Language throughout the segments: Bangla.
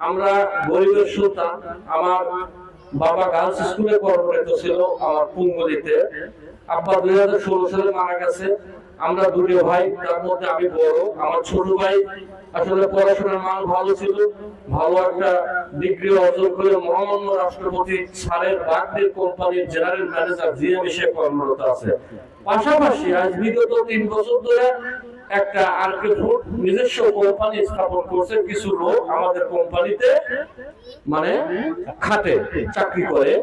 আমরা গরিবের সুলতান। আমার বাবা গার্লস স্কুলে কর্মরত ছিল আমার পুঙ্গলিতে। আব্বা 2016 সালে মারা গেছে। আমরা দুটো ভাই, তার মধ্যে আমি বড়। আমার ছোট ভাই আসলে পড়াশোনার মান ভালো ছিল, ভালো একটা ডিগ্রি অর্জন করে মহামান্য রাষ্ট্রপতি স্যারের বাগদের কোম্পানির জেনারেল ম্যানেজার জিএম হিসেবে কর্মরত আছে। পাশাপাশি আজ বিগত 3 বছর ধরে একটা আরকে ফুড নিজস্ব কোম্পানি স্থাপন করছে। কিছু লোক আমাদের কোম্পানিতে মানে খাটে, চাকরি করে।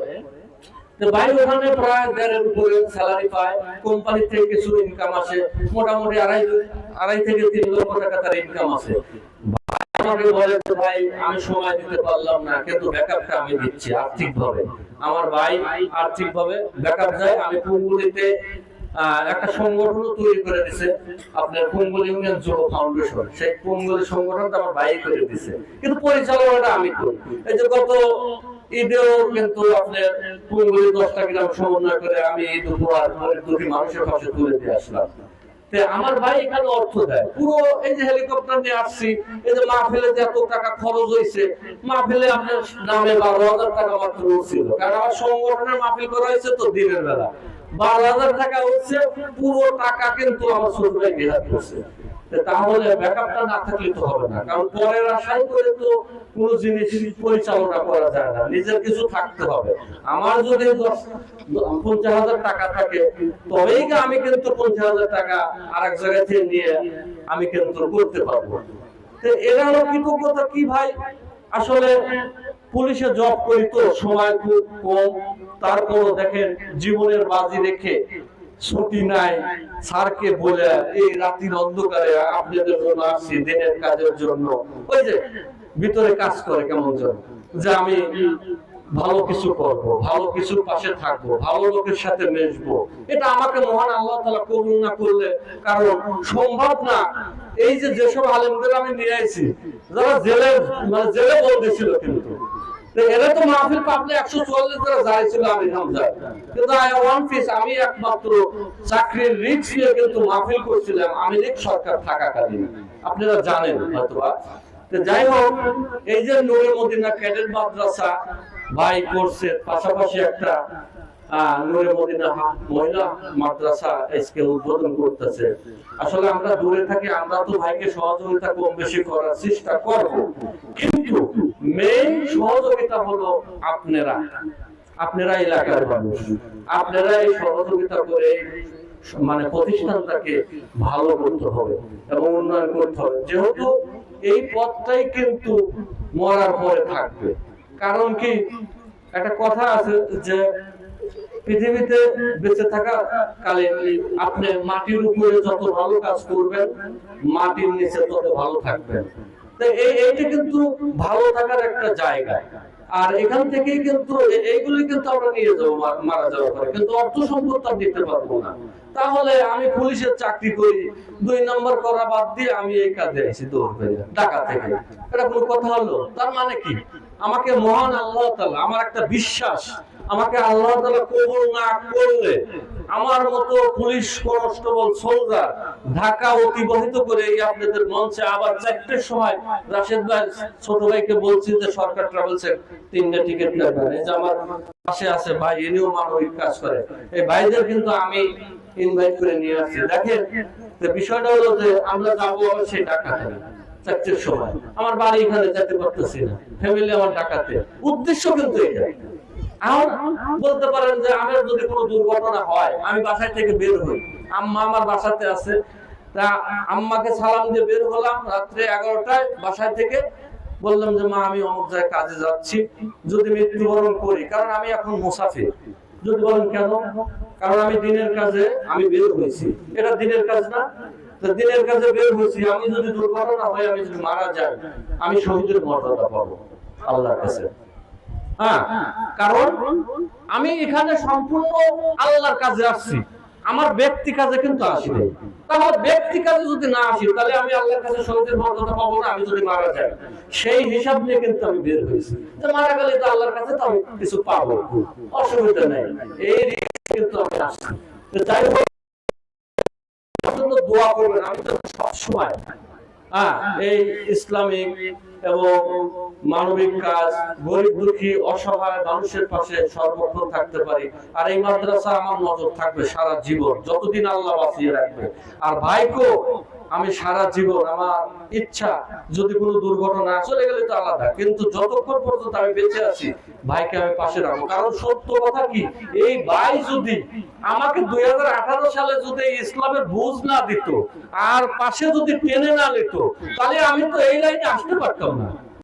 ভাই ওখানে প্রায় 1.5 উপরে স্যালারি পায়, কোম্পানি থেকে কিছু ইনকাম আসে, মোটামুটি আড়াই থেকে 3 লক্ষ টাকা তার ইনকাম আছে। আমাকে বলে যে ভাই আমি সময় দিতে পারলাম না, কিন্তু ব্যাকআপটা আমি দিচ্ছি আর্থিকভাবে। আমার ভাই আর্থিকভাবে ব্যাকআপ যায়। আমি পুঙ্গুলিতে একটা সংগঠন তৈরি করে দিছে, আপনার পুঙ্গুলি ইউনিয়ন যুব ফাউন্ডেশন। সেই পুঙ্গুলি সংগঠনটা আমার ভাই করে দিছে, কিন্তু পরিচালনাটা আমি করি। এই যে গত ঈদেও কিন্তু আপনার পুঙ্গুলি 10টা গ্রাম সমন্বয় করে আমি ঈদ উপহার দুটি মানুষের পাশে তুলে দিয়ে আসলাম। আমার ভাই এখানে অর্থ দেয় পুরো। এই যে হেলিকপ্টার নিয়ে আসছি, এই যে মাহফিলে যে এত টাকা খরচ হয়েছে, মাহফিলে আপনার নামে 12,000 টাকা মাত্র ছিল, কারণ আমার সংগঠনের মাহফিল করা হয়েছে তো দিনের বেলা। 12,000 টাকা হচ্ছে, পুরো টাকা কিন্তু আমার ছোট ভাই বিহার করছে। তাহলে ব্যাকআপটা না থাকলে তো হবে না, কারণ পরের আশাই করে তো কোনো জিনিস পরিচালনা করা যায় না, নিজের কিছু থাকতে হবে। আমার যদি 50,000 টাকা থাকে, তবেই আমি কিন্তু 50,000 টাকা আরেক জায়গা থেকে নিয়ে আমি কিন্তু করতে পারবো। এরা হলো কৃতজ্ঞতা কি ভাই? আসলে পুলিশে জব করি তো সময় খুব কম, তারপর দেখেন জীবনের বাজি রেখে ছুটি নাই। স্যারকে বলে এই রাতের অন্ধকারে আপনাদের জন্য আসছি, দিনের কাজের জন্য। ওই যে ভিতরে কাজ করে কেমন যেন, যে আমি ভালো কিছু করব, ভালো কিছুর পাশে থাকবো, ভালো লোকের সাথে মিশবো। এটা আমাকে মহান আল্লাহ তাআলা কবুল না করলে কারণ সম্ভব না। এই যে যেসব আলেমদের আমি নিয়ে আইছি, যারা জেলে বলতেছিল, কিন্তু এরা তো মাহফিল পাবলে 144 যারা যাইছিল আমি হামজার, কিন্তু ওয়ান পিস আমি একমাত্র চাকরির রিস্ক নিয়ে কিন্তু মাহফিল করছিলাম আমি সরকার থাকাকালীন। আপনারা জানেন হয়তোবা। যাই হোক, এই যে নূরে মদিনা ক্যাডেট মাদ্রাসা ভাই করছে, পাশাপাশি একটা নূরে মদিনা মহিলা মাদ্রাসা স্কুল উদ্বোধন করতেছে। আসলে আমরা দূরে থাকি, আমরা তো ভাইকে সহযোগিতা কম বেশি করার চেষ্টা করব, কিন্তু মেইন সহযোগিতা হলো আপনারা এলাকার মানুষ। আপনারা এই সহযোগিতা করে মানে প্রতিষ্ঠানটাকে ভালো করতে হবে এবং উন্নয়ন করতে হবে, যেহেতু এই পথটাই কিন্তু মরার পরে থাকবে। কারণ কি, একটা কথা আছে যে পৃথিবীতে বেঁচে থাকা কালে আপনি মাটির উপরে যত ভালো কাজ করবেন, মাটির নিচে তত ভালো থাকবেন। এইটা কিন্তু ভালো থাকার একটা জায়গা। আর এখান থেকেই কিন্তু এইগুলি কিন্তু আমরা নিয়ে যাবো মারা যাওয়ার পরে, কিন্তু অর্থ সম্পদ দিতে পারবো না। তাহলে আমি পুলিশের চাকরি করি, 2 নম্বর করা বাদ দিয়ে আমি এই কাজে আইছি দৌড় করে ঢাকা থেকে। এটা কোনো কথা হলো? তার মানে কি, আমাকে মহান আল্লাহ তাআলা, আমার একটা বিশ্বাস, আমাকে আল্লাহ তাআলা কবুল না করলে আমার মতো পুলিশ কনস্টেবল সোলজার ঢাকা অতিবাহিত করে আপনাদের মঞ্চে আবার 4টার সময় রাশেদ ভাই ছোট ভাইকে বলছি যে সরকার ট্রাভেলসের 3টা টিকিট নেবেন। এই যে আমার পাশে আছে ভাই, ইনিও মানবিক কাজ করে, এই ভাইদের কিন্তু আমি ইনভাইট করে নিয়ে আসছি। দেখেন বিষয়টা হলো যে আমরা যাবো সেই ঢাকাতে 4টার সময়, আমার বাড়ি এখানে যেতে পারতেছি না, ফ্যামিলি আমার ঢাকাতে। উদ্দেশ্য কিন্তু এটা। আর বলতে পারেন যে আমার যদি কোনো দুর্ঘটনা হয়, আমি বাসায় থেকে বের হই, আম্মা আমার বাসাতে আছে, তা আম্মাকে সালাম দিয়ে বের হলাম রাত্রে 11টায় বাসায় থেকে, বললাম যে মা আমি অমুক জায়গায় কাজে যাচ্ছি, যদি মৃত্যুবরণ করি, কারণ আমি এখন মুসাফির। যদি বলেন কেন, কারণ আমি দিনের কাজে আমি বের হয়েছি, এটা দিনের কাজ না? দিনের কাজে বের হয়েছি, আমি যদি দুর্ঘটনা হয়, আমি যদি মারা যাই, আমি শহীদের মর্যাদা পাবো আল্লাহর কাছে। হ্যাঁ, কারণ আমি এখানে সম্পূর্ণ আল্লাহর কাজে আসছি, আমার ব্যক্তি কাজে কিন্তু আসিনি। তাহলে ব্যক্তি কাজে যদি না আসি, তাহলে আমি আল্লাহর কাছে শহীদের মর্যাদা পাবো না আমি যদি মারা যাই। সেই হিসাব নিয়ে কিন্তু আমি বের হয়েছি, যে মারা গেলে তো আল্লাহর কাছে তো আমি কিছু পাবো, অসুবিধা নেই, এই কিন্তু আমি আসছি। যাই হোক, দোয়া করবেন। আমি তো সবসময় এই ইসলামিক এবং মানবিক কাজ, গরিব দুঃখী অসহায় মানুষের পাশে সর্বক্ষণ থাকতে পারি। আর এই মাদ্রাসা আমার নজর থাকবে সারা জীবন, যতদিন আল্লাহ বাঁচিয়ে রাখবে। আর ভাইকেও আমি সারা জীবন, আমার ইচ্ছা যদি কোনো দুর্ঘটনা চলে গেলে তো আলাদা, কিন্তু যতক্ষণ পর্যন্ত আমি বেঁচে আছি ভাইকে আমি পাশে রাখবো। কারণ সত্য কথা কি, এই ভাই যদি আমাকে 2018 সালে যদি ইসলামের বুঝ না দিত আর পাশে যদি টেনে না নিত, তাহলে আমি তো এই লাইনে আসতে পারতাম না।